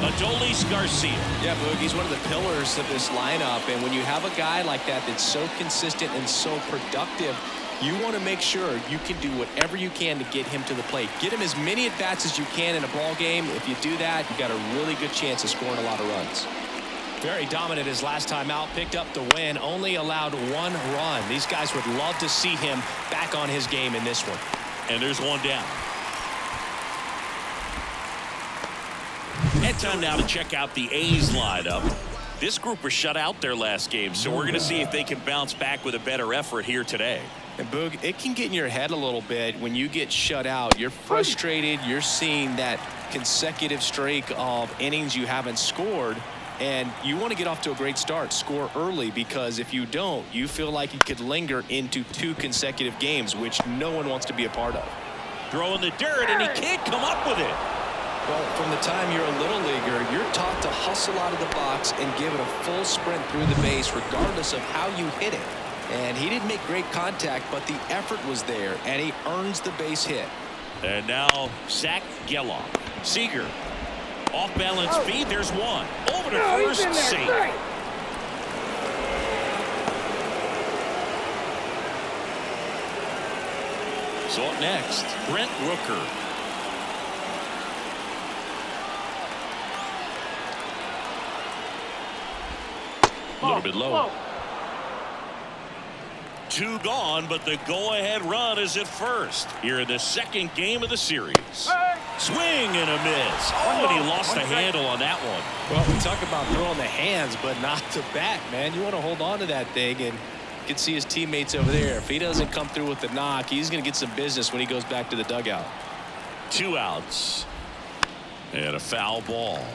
Adolis Garcia. Yeah, Boog, he's one of the pillars of this lineup, and when you have a guy like that that's so consistent and so productive, you want to make sure you can do whatever you can to get him to the plate. Get him as many at-bats as you can in a ball game. If you do that, you've got a really good chance of scoring a lot of runs. Very dominant his last time out, picked up the win, only allowed 1 run. These guys would love to see him back on his game in this one. And there's one down. And time now to check out the A's lineup. This group was shut out their last game, so we're going to see if they can bounce back with a better effort here today. And Boog, it can get in your head a little bit when you get shut out. You're frustrated. You're seeing that consecutive streak of innings you haven't scored, and you want to get off to a great start, score early, because if you don't, you feel like it could linger into 2 consecutive games, which no one wants to be a part of. Throwing the dirt, and he can't come up with it. Well, from the time you're a little leaguer, you're taught to hustle out of the box and give it a full sprint through the base regardless of how you hit it. And he didn't make great contact, but the effort was there, and he earns the base hit. And now Zach Geloff. Seager. Off-balance feed. There's one. Over to first. Safe. So up next, Brent Rooker. A little bit low. 2 gone, but the go-ahead run is at first here in the second game of the series. Swing and a miss. Oh, and he lost the handle on that one. Well, we talk about throwing the hands, but not the bat, man. You want to hold on to that thing, and you can see his teammates over there. If he doesn't come through with the knock, he's going to get some business when he goes back to the dugout. 2 outs. And a foul ball.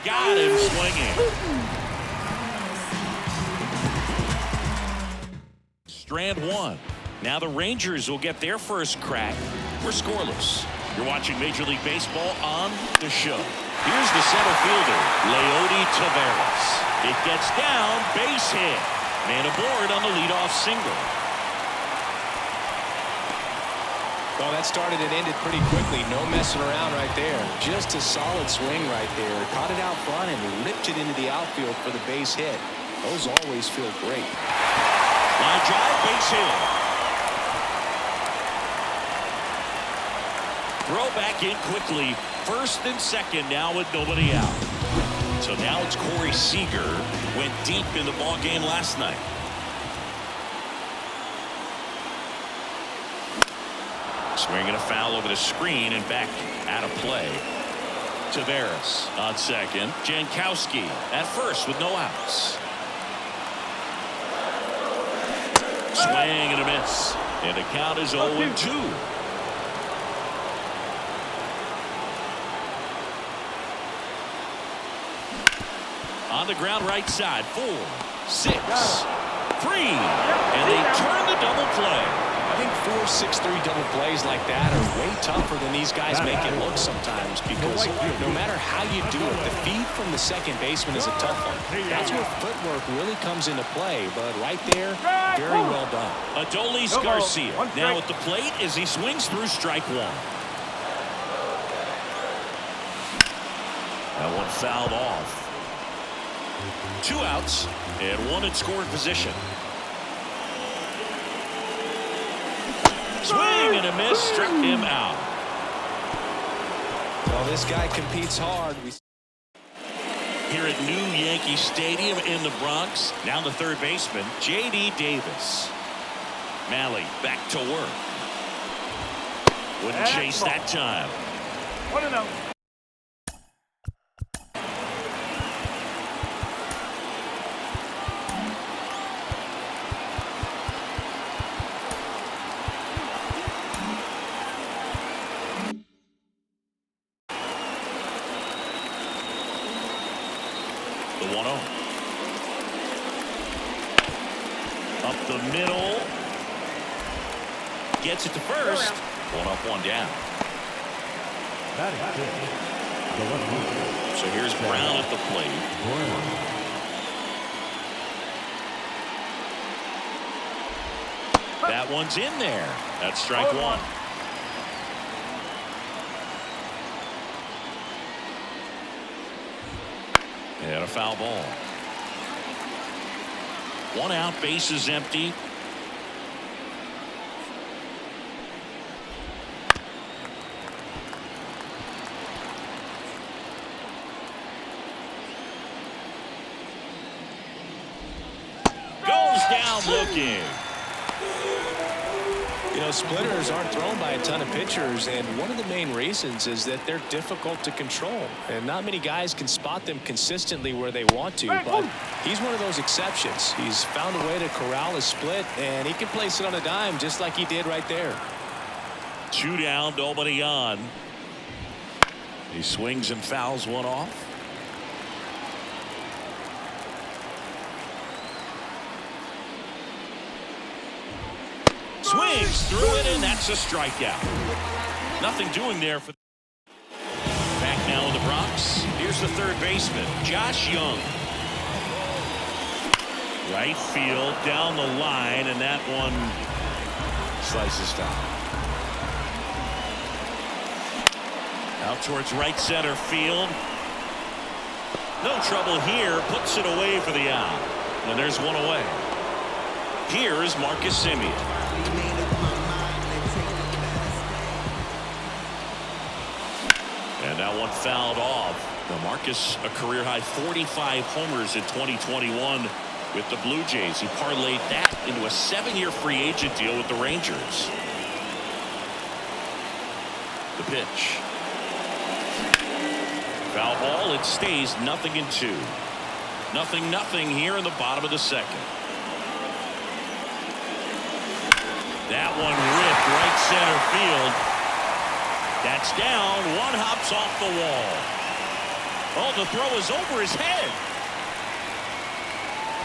Got him swinging. Strand 1. Now the Rangers will get their first crack. We're scoreless. You're watching Major League Baseball on The Show. Here's the center fielder, Leody Taveras. It gets down, base hit. Man aboard on the leadoff single. Well, that started and ended pretty quickly. No messing around right there. Just a solid swing right there. Caught it out front and ripped it into the outfield for the base hit. Those always feel great. Line drive, base hit. Throw back in quickly. First and second now with nobody out. So now it's Corey Seager. Went deep in the ball game last night. Swinging a foul over the screen and back out of play. Taveras on second. Jankowski at first with no outs. Swing and a miss. And the count is 0-2. On the ground right side. 4, 6, 3. And they turn the double play. I think 4-6-3 double plays like that are way tougher than these guys make it look sometimes, because no matter how you do it, the feed from the second baseman is a tough one. That's where footwork really comes into play, but right there, very well done. Adolis Garcia now at the plate as he swings through strike 1. That one fouled off. 2 outs and 1 in scoring position. Swing and a miss, struck him out. Well, this guy competes hard. Here at New Yankee Stadium in the Bronx, now the third baseman, J.D. Davis. Malley back to work. Wouldn't chase that time. 1-0. The 1-0. Up the middle. Gets it to first. 1 up, 1 down. So here's Brown at the plate. That one's in there. That's strike one. And a foul ball. One out, base is empty. Goes down looking. You know, splitters aren't thrown by a ton of pitchers, and one of the main reasons is that they're difficult to control, and not many guys can spot them consistently where they want to, but he's one of those exceptions. He's found a way to corral a split, and he can place it on a dime just like he did right there. 2 down, nobody on. He swings and fouls one off. Swings through it, and that's a strikeout. Nothing doing there for. Back now in the Bronx. Here's the third baseman, Josh Young. Right field, down the line, and that one slices foul. Out towards right center field. No trouble here. Puts it away for the out. And there's one away. Here is Marcus Semien. And that one fouled off. Now Marcus, a career high 45 homers in 2021 with the Blue Jays. He parlayed that into a 7-year free agent deal with the Rangers. The pitch. Foul ball. It stays 0-2. 0-0 here in the bottom of the second. That one ripped right center field. That's down. One hops off the wall. Oh, the throw is over his head.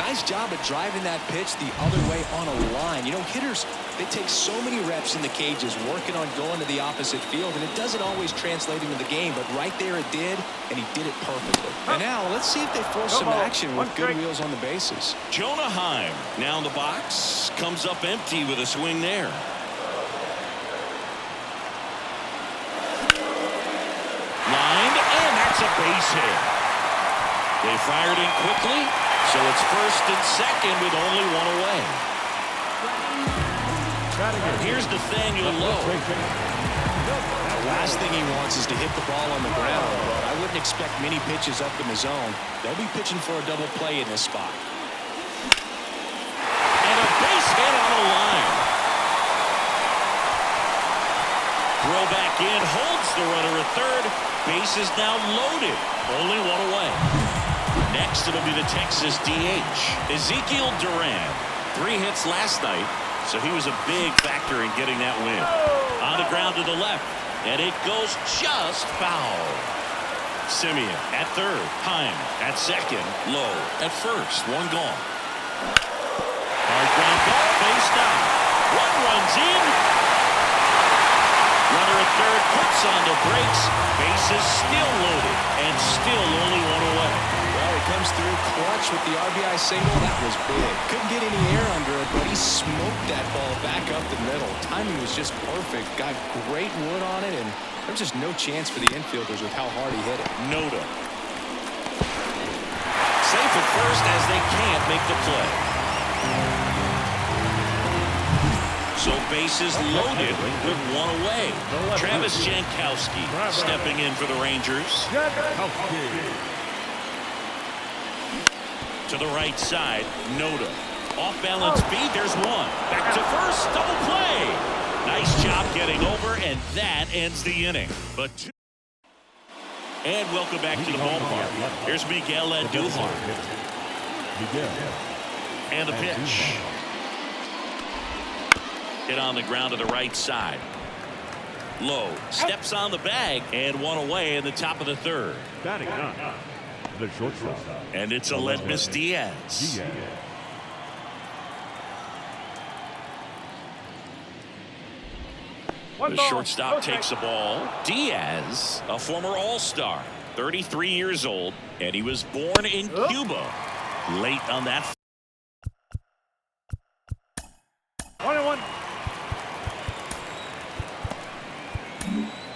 Nice job of driving that pitch the other way on a line. You know, hitters, they take so many reps in the cages working on going to the opposite field, and it doesn't always translate into the game, but right there it did, and he did it perfectly. And now let's see if they force some action with good wheels on the bases. Jonah Heim now in the box, comes up empty with a swing there. Lined, and that's a base hit. They fired in quickly, so it's first and second with only one away. Here's Nathaniel Lowe. The last thing he wants is to hit the ball on the ground, but I wouldn't expect many pitches up in the zone. They'll be pitching for a double play in this spot. And a base hit on a line. Throw back in, holds the runner at third. Base is now loaded. Only one away. Next, it'll be the Texas DH, Ezekiel Duran. 3 hits last night, so he was a big factor in getting that win. On the ground to the left, and it goes just foul. Semien at third, Heim at second, Lowe at first, one gone. Hard ground ball, base down. One runs in. Runner at third puts on the brakes. Base is still loaded, and still only one away. Well, he comes through clutch with the RBI single. That was big. Couldn't get any air under it, but he smoked that ball back up the middle. Timing was just perfect. Got great wood on it, and there was just no chance for the infielders with how hard he hit it. Noda. Safe at first as they can't make the play. So bases loaded with one away. Travis Jankowski stepping in for the Rangers. To the right side, Noda. Off balance beat, there's one. Back to first, double play. Nice job getting over, and that ends the inning. But and welcome back to the ballpark. Here's Miguel Andujar. And the pitch. Hit on the ground to the right side. Lowe steps on the bag, and one away in the top of the third. Batting up, the shortstop. And it's Aledmys Diaz. The shortstop takes the ball. Diaz, a former All-Star, 33 years old, and he was born in Cuba. Late on that. 1-1.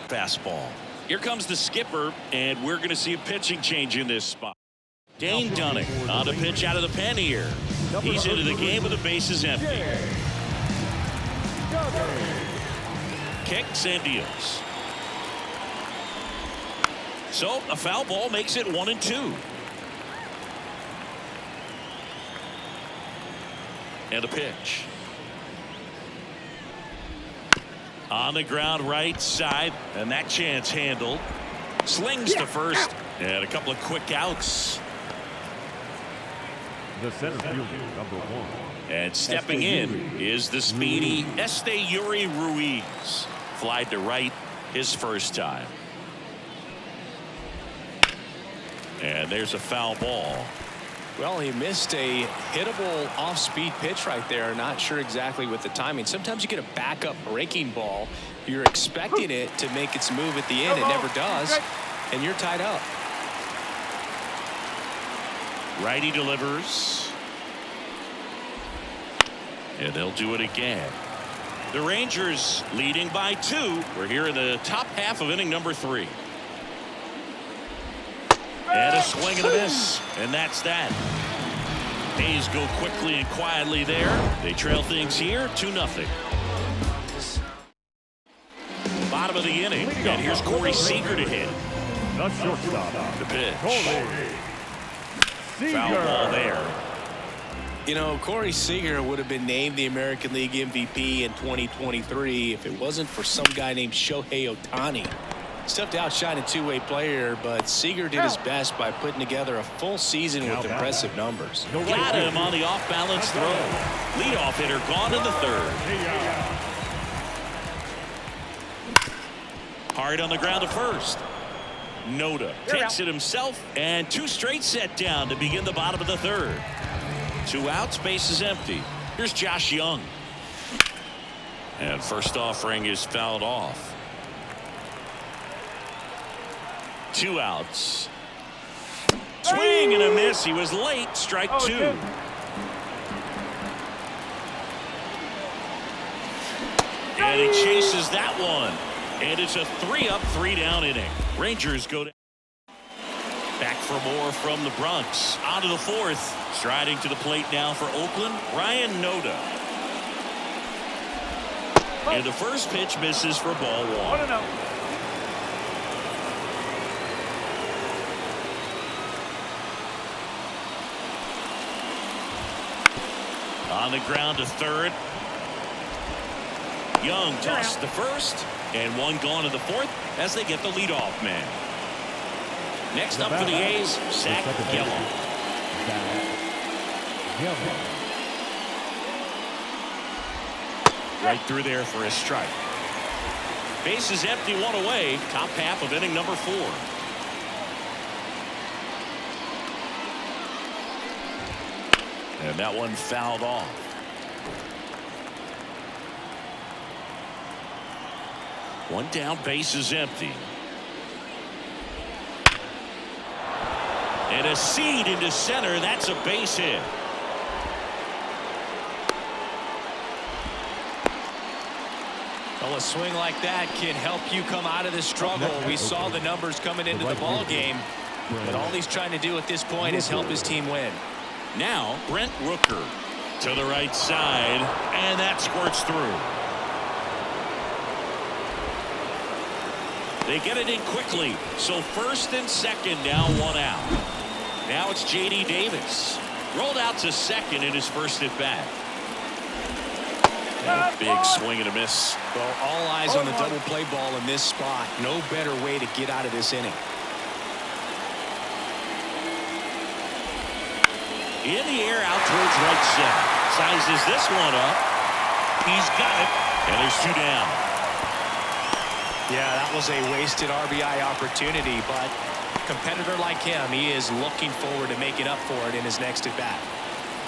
Fastball. Here comes the skipper, and we're going to see a pitching change in this spot. Dane Dunning on the pitch out of the pen here. He's into the game with the bases empty. Kicks and deals. So a foul ball makes it 1-2. And a pitch. On the ground right side, and that chance handled. Slings to first, and a couple of quick outs. The center fielder, number 1. And stepping in is the speedy Yuri Ruiz. Flied to right his first time. And there's a foul ball. Well, he missed a hittable off-speed pitch right there. Not sure exactly with the timing. Sometimes you get a backup breaking ball. You're expecting it to make its move at the end. It never does. And you're tied up. Righty delivers. And they'll do it again. The Rangers leading by 2. We're here in the top half of inning number 3. And a swing and a miss. And that's that. A's go quickly and quietly there. They trail things here 2-0. Bottom of the inning. And here's Corey Seager to hit. The shortstop. The pitch. Seager. Foul ball there. You know, Corey Seager would have been named the American League MVP in 2023 if it wasn't for some guy named Shohei Ohtani. Tough to outshine a two-way player, but Seager did his best by putting together a full season with impressive numbers. Got him on the off-balance throw. Leadoff hitter gone in the 3rd. Hard on the ground to first. Noda takes it himself, and 2 straight set down to begin the bottom of the 3rd. 2 outs, base is empty. Here's Josh Young. And first offering is fouled off. 2 outs. Swing and a miss. He was late. Strike 2. And he chases that one. And it's a 3-up, 3-down inning. Rangers go to back for more from the Bronx. On to the 4th. Striding to the plate now for Oakland, Ryan Noda. And the first pitch misses for ball 1. On the ground to 3rd. Young tossed to first, and 1 gone to the 4th as they get the leadoff man. Next up for the A's, Zach Gallo. Right through there for a strike. Base is empty, 1 away. Top half of inning number 4. And that one fouled off. One down, base is empty. And a seed into center. That's a base hit. Well, a swing like that can help you come out of this struggle. We saw the numbers coming into the ball game, but all he's trying to do at this point is help his team win. Now Brent Rooker to the right side, and that squirts through. They get it in quickly, so first and second, now 1 out. Now it's J.D. Davis. Rolled out to second in his first at bat. And a big swing and a miss. Well, all eyes on the double play ball in this spot. No better way to get out of this inning. In the air out towards right center. Sizes this one up. He's got it. And there's 2 down. Yeah, that was a wasted RBI opportunity, but a competitor like him, he is looking forward to making up for it in his next at bat.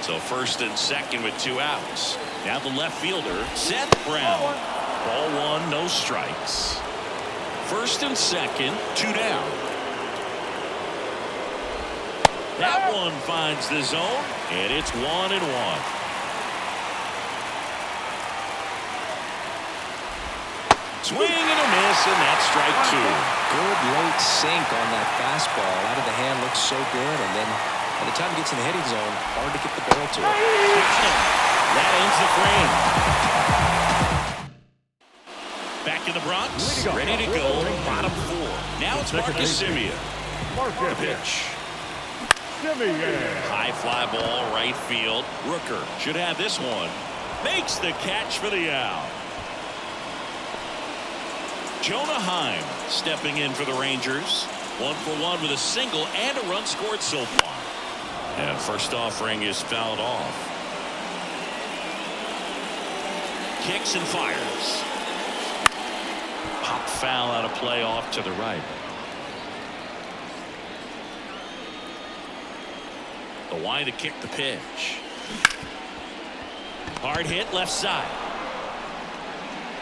So first and second with 2 outs. Now the left fielder, Seth Brown. Ball 1, no strikes. First and second, 2 down. That one finds the zone, and it's 1-1. Swing and a miss, and that's strike two. Good late sink on that fastball. Out of the hand looks so good, and then by the time it gets in the hitting zone, hard to get the barrel to it. That ends the frame. Back in the Bronx, ready to go, bottom four. Now it's Marcus Semien. The pitch. High fly ball, right field. Rooker should have this one. Makes the catch for the out. Jonah Heim stepping in for the Rangers. 1 for 1 with a single and a run scored so far. And first offering is fouled off. Kicks and fires. Pop foul out of play off to the right. The wind to kick the pitch. Hard hit left side.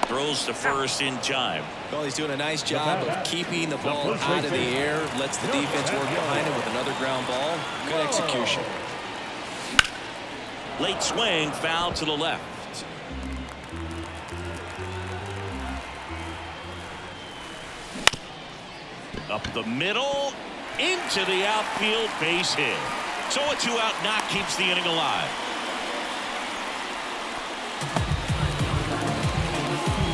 Throws to first in time. Well, he's doing a nice job of keeping the ball out of the air. Lets the defense work behind him with another ground ball. Good execution. Late swing, foul to the left. Up the middle, into the outfield, base hit. So a 2-out knock keeps the inning alive.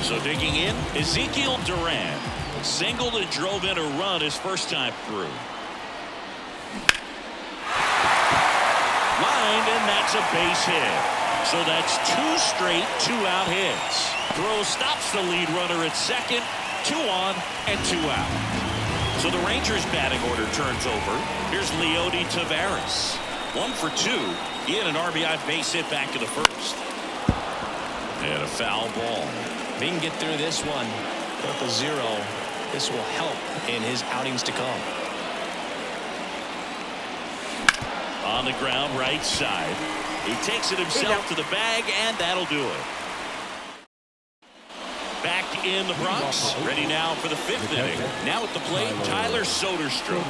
So digging in, Ezekiel Duran singled and drove in a run his first time through. Lined, and that's a base hit. So that's 2 straight 2-out hits. Throw stops the lead runner at second. 2 on and 2 out. So the Rangers batting order turns over. Here's Leody Taveras. 1 for 2. He had an RBI base hit back in the first. And a foul ball. If he can get through this one with a 0, this will help in his outings to come. On the ground, right side. He takes it himself to the bag, and that'll do it. Back in the Bronx, ready now for the 5th inning. Now at the plate, Tyler Soderstrom.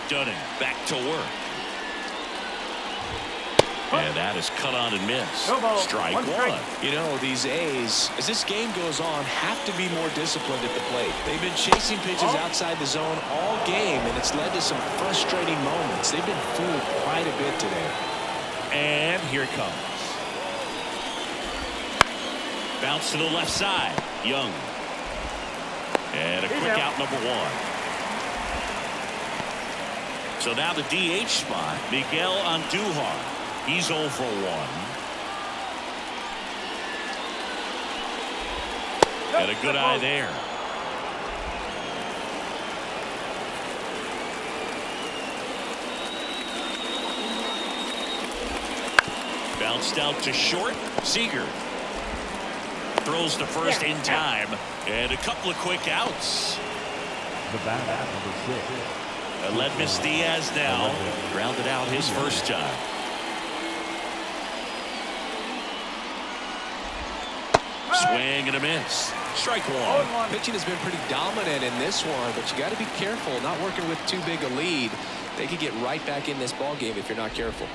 Dunning back to work. And that is cut on and missed. Strike one. You know, these A's, as this game goes on, have to be more disciplined at the plate. They've been chasing pitches outside the zone all game, and it's led to some frustrating moments. They've been fooled quite a bit today. And here it comes. Bounce to the left side. Young. And a quick out, number 1. So now the DH spot, Miguel Andujar. He's 0 for 1. And a good eye there. Bounced out to short. Seager throws to first in time. And a couple of quick outs. The bat, number 6. Aledmys Diaz now grounded out his first time. Swing and a miss. Strike one. Pitching has been pretty dominant in this one, but you got to be careful not working with too big a lead. They could get right back in this ball game if you're not careful.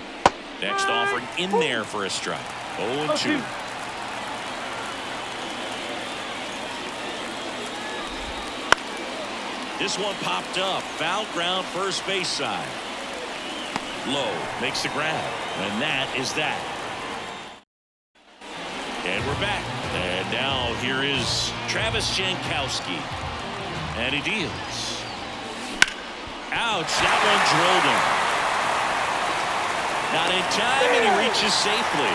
Next offering in there for a strike. 0-2. This one popped up. Foul ground, first base side. Low makes the grab, and that is that. And we're back. And now here is Travis Jankowski. And he deals. Ouch, that one drilled him. Not in time, and he reaches safely.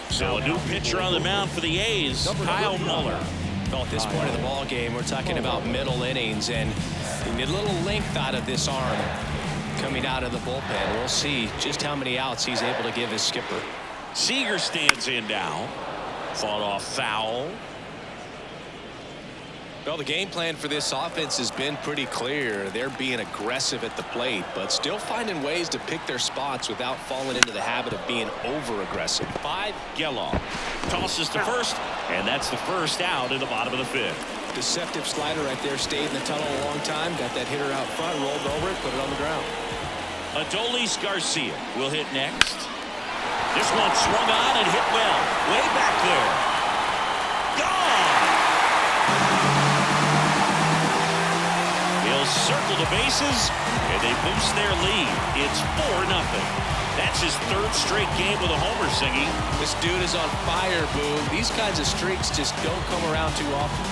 So a new pitcher on the mound for the A's, Kyle Muller. Well, at this point of the ball game, we're talking about middle innings, and you need a little length out of this arm coming out of the bullpen. We'll see just how many outs he's able to give his skipper. Seager stands in now. Fought off foul. Well, the game plan for this offense has been pretty clear. They're being aggressive at the plate, but still finding ways to pick their spots without falling into the habit of being over-aggressive. Geloff tosses to first, and that's the first out in the bottom of the 5th. Deceptive slider right there. Stayed in the tunnel a long time. Got that hitter out front, rolled over it, put it on the ground. Adolis Garcia will hit next. This one swung on and hit well. Way back there. Gone! He'll circle the bases, and they boost their lead. It's 4-0. That's his third straight game with a homer, Singy. This dude is on fire, Boo. These kinds of streaks just don't come around too often.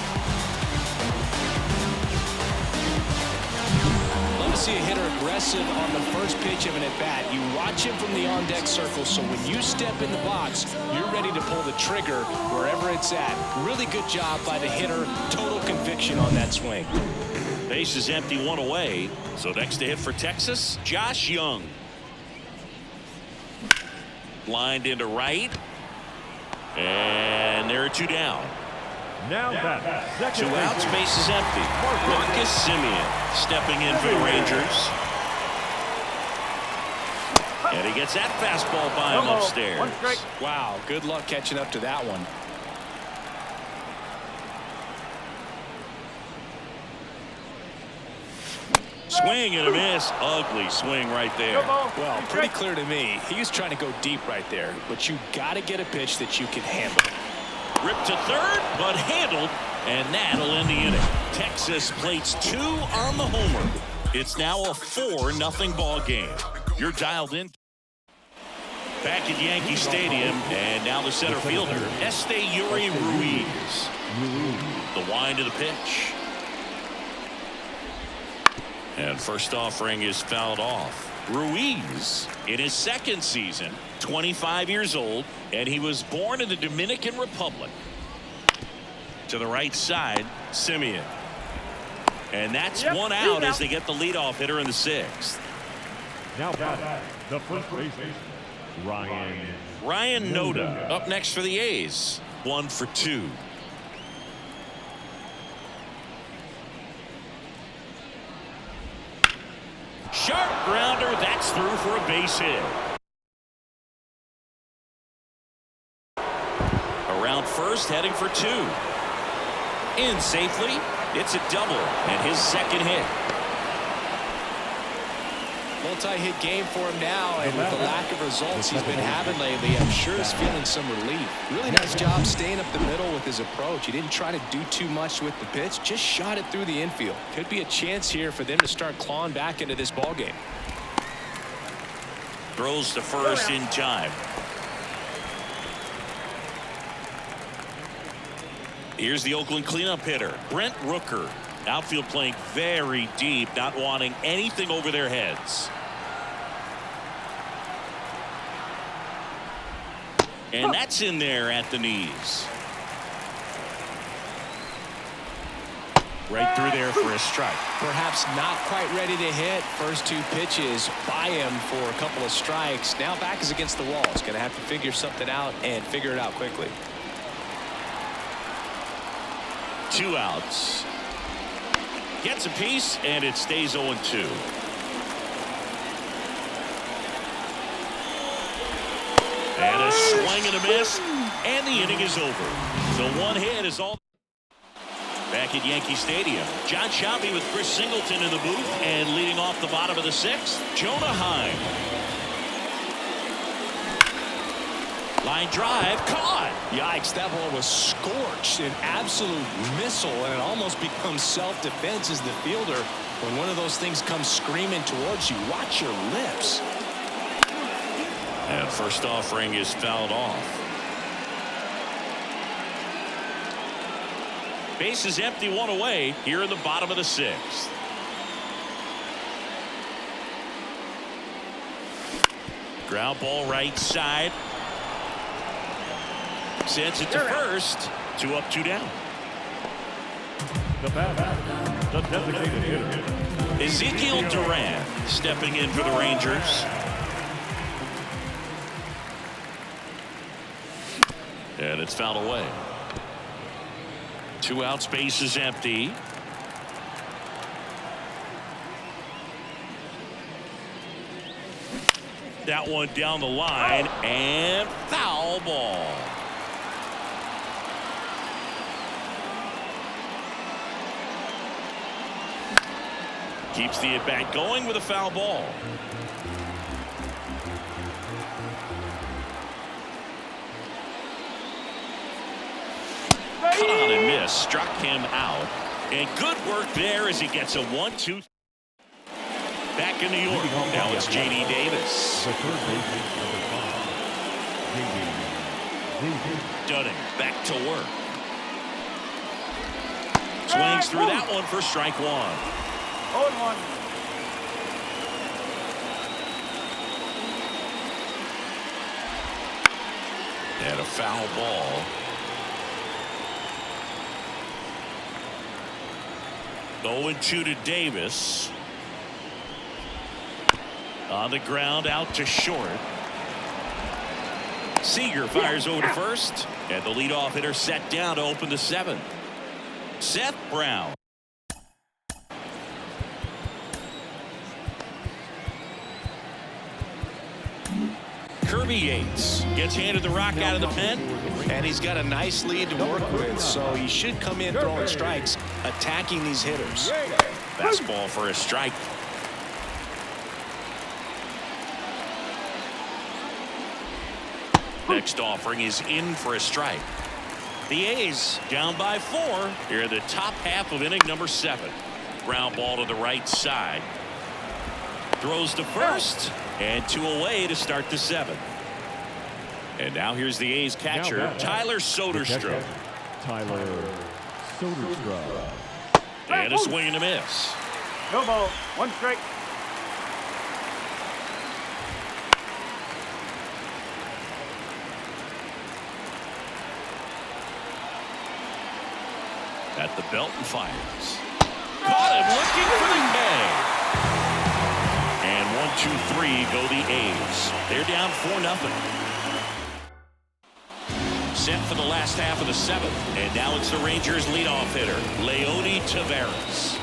Love to see a hitter aggressive on the first pitch of an at-bat. You watch him from the on-deck circle, so when you step in the box, you're ready to pull the trigger wherever it's at. Really good job by the hitter. Total conviction on that swing. Base is empty, one away. So next to hit for Texas, Josh Young. Lined into right. And there are two down. Now back. Two outs, base is empty. Marcus Semien stepping in for the Rangers. And he gets that fastball by him upstairs. Wow, good luck catching up to that one. Swing and a miss. Ugly swing right there. Well, pretty clear to me. He was trying to go deep right there, but you got to get a pitch that you can handle. Ripped to third, but handled, and that'll end the inning. Texas plates 2 on the homer. It's now a 4-0 ball game. You're dialed in. Back at Yankee Stadium, and now the center fielder, Esteury Ruiz. The wind to the pitch. And first offering is fouled off. Ruiz in his second season, 25 years old, and he was born in the Dominican Republic. To the right side, Semien. And that's one out as they get the leadoff hitter in the 6th. Now back. The first baseman, Ryan Noda up next for the A's. 1 for 2. Sharp grounder, that's through for a base hit. Around first, heading for 2. In safely, it's a double, and his second hit. Multi-hit game for him now, and with the lack of results he's been having lately, I'm sure he's feeling some relief. Really nice job staying up the middle with his approach. He didn't try to do too much with the pitch, just shot it through the infield. Could be a chance here for them to start clawing back into this ball game. Throws to first in time. Here's the Oakland cleanup hitter, Brent Rooker. Outfield playing very deep, not wanting anything over their heads. And that's in there at the knees. Right through there for a strike. Perhaps not quite ready to hit. First 2 pitches by him for a couple of strikes. Now back is against the wall. He's going to have to figure something out and figure it out quickly. 2 outs. Gets a piece, and it stays 0-2. And a swing and a miss, and the inning is over. So 1 hit is all. Back at Yankee Stadium, John Sciambi with Chris Singleton in the booth, and leading off the bottom of the 6th, Jonah Heim. Line drive, caught. Yikes, that ball was scorched, an absolute missile, and it almost becomes self-defense as the fielder. When one of those things comes screaming towards you, watch your lips. And first offering is fouled off. Base is empty, 1 away here in the bottom of the 6th. Ground ball right side. Sends it to first. 2 up, 2 down. The bat, the designated hitter, Ezekiel Duran stepping in for the Rangers. And it's fouled away. 2 outs, base is empty. That one down the line, and foul ball. Keeps the at-bat going with a foul ball. Cut on and miss. Struck him out. And good work there as he gets a 1-2. Back in New York. Now it's J.D. Davis. The third baseman, number 5, J.D. Dunning back to work. Swings through that one for strike one. 0-1. And a foul ball. 0-2 to Davis. On the ground out to short. Seager fires over to first. And the leadoff hitter set down to open the seventh. Seth Brown. Kirby Yates gets handed the rock out of the pen. And he's got a nice lead to work with, so he should come in throwing strikes, attacking these hitters. Fastball for a strike. Next offering is in for a strike. The A's down by 4 here in the top half of inning number 7. Ground ball to the right side. Throws to first and 2 away to start the 7th. And now here's the A's catcher, Tyler Soderstrom. Tyler Soderstrom. And a swing and a miss. No ball. 1 strike. At the belt and fires. Caught him looking for the K. And 1, 2, 3 go the A's. They're down 4-0. Set for the last half of the 7th. And now it's the Rangers leadoff hitter, Leody Taveras.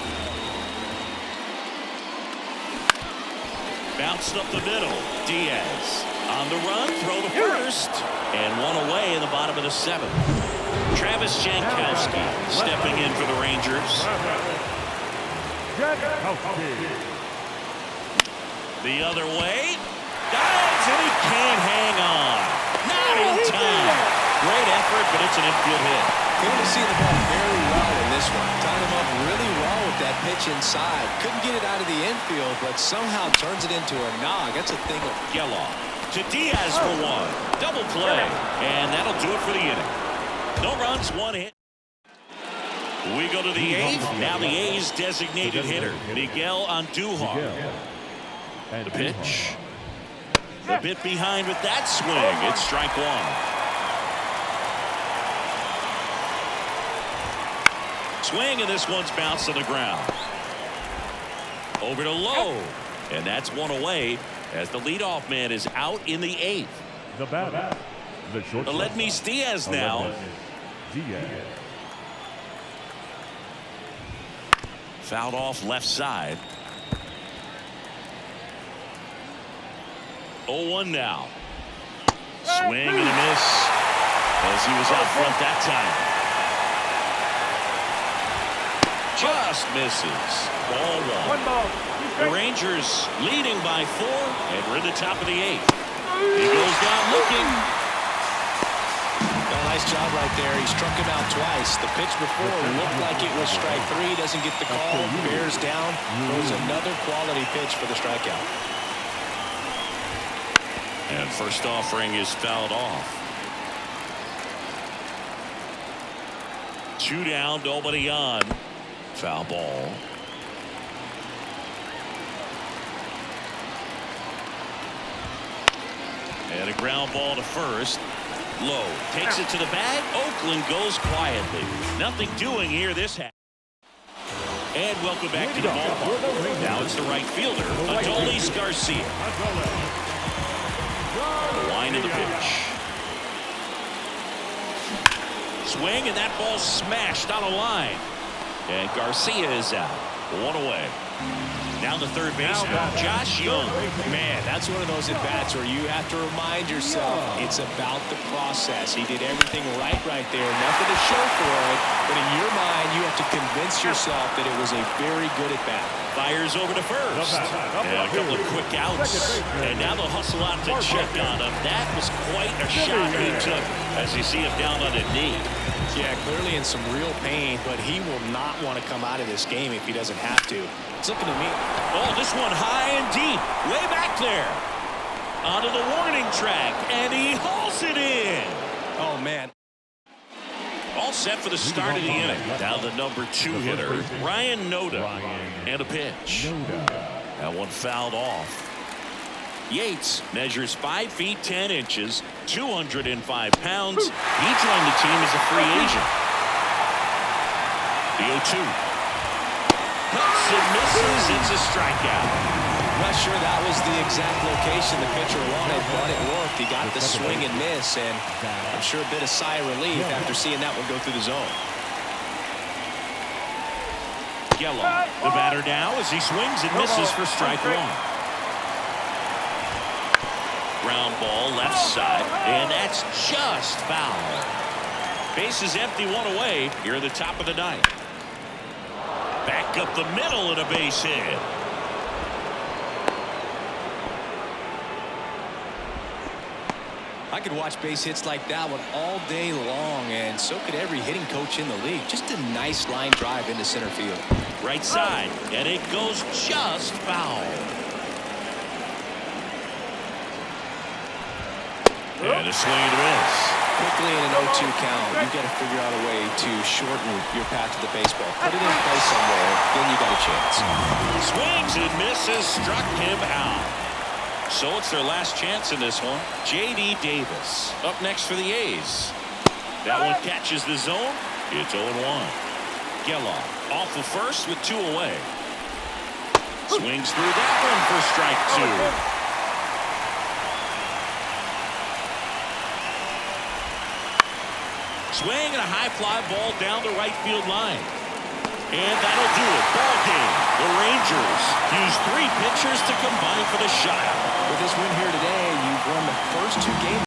Bounced up the middle. Diaz on the run, throw to first. And 1 away in the bottom of the 7th. Travis Jankowski stepping in for the Rangers. The other way. Dives and he can't hang on. Not in time. Great effort, but it's an infield hit. Going to see the ball very well in this one. Tied him up really well with that pitch inside. Couldn't get it out of the infield, but somehow turns it into a nog. That's a thing of Geloff to Diaz for 1. Double play. And that'll do it for the inning. No runs, 1 hit. We go to the 8th. Now the A's designated hitter, Miguel Andujar. The pitch. A bit behind with that swing. It's strike 1. Swing, and this one's bounced to the ground. Over to Lowe. And that's 1 away as the leadoff man is out in the 8th. The batter, the shortstop. Aledmys Diaz now. Diaz. Fouled off left side. 0-1 now. Swing and a miss as he was out front that time. Just misses. Ball 1. 1 ball. The Rangers leading by 4, and we're in the top of the 8th. He goes down looking. nice job right there. He struck him out twice. The pitch before looked like it was strike 3. Doesn't get the call. Bears down. Throws another quality pitch for the strikeout. And first offering is fouled off. 2 down, nobody on. Foul ball. And a ground ball to first. Lowe takes it to the bag. Oakland goes quietly. Nothing doing here this half. And welcome back to the ballpark. Now it's the right fielder, Adolis Garcia. The line of the pitch. Swing, and that ball smashed on a line. And Garcia is out. 1 away. Now the third baseman, Josh Young. Man, that's one of those at-bats where you have to remind yourself it's about the process. He did everything right there. Nothing to show for it, but in your mind, you have to convince yourself that it was a very good at-bat. Fires over to first. And a couple of quick outs. And now they'll hustle out to check on him. That was quite a shot he took as you see him down on a knee. Yeah, clearly in some real pain, but he will not want to come out of this game if he doesn't have to. It's looking to me. Oh, this one high and deep. Way back there. Onto the warning track. And he hauls it in. Oh, man. All set for the start of the inning. Now the number 2 hitter, Ryan Noda. And a pitch. That one fouled off. Yates measures 5 feet 10 inches, 205 pounds. He joined the team as a free agent. The 0-2. Cuts and misses. It's a strikeout. Not sure that was the exact location the pitcher wanted, but it worked. He got the swing and miss, and I'm sure a bit of sigh of relief after seeing that one go through the zone. Yellow, the batter now as he swings and misses for strike 1. Ground ball left side, and that's just foul. Base is empty, 1 away here in the top of the 9th. Back up the middle and a base hit. I could watch base hits like that one all day long, and so could every hitting coach in the league. Just a nice line drive into center field. Right side, and it goes just foul. And a swing and a miss. Quickly in an 0-2 count, you've got to figure out a way to shorten your path to the baseball. Put it in play somewhere, then you got a chance. Swings and misses, struck him out. So it's their last chance in this one. J.D. Davis up next for the A's. That one catches the zone. It's 0-1. Geloff off the first with 2 away. Swings through that one for strike 2. Swing and a high fly ball down the right field line. And that'll do it. Ball game. The Rangers use 3 pitchers to combine for the shutout. With this win here today, you've won the first 2 games.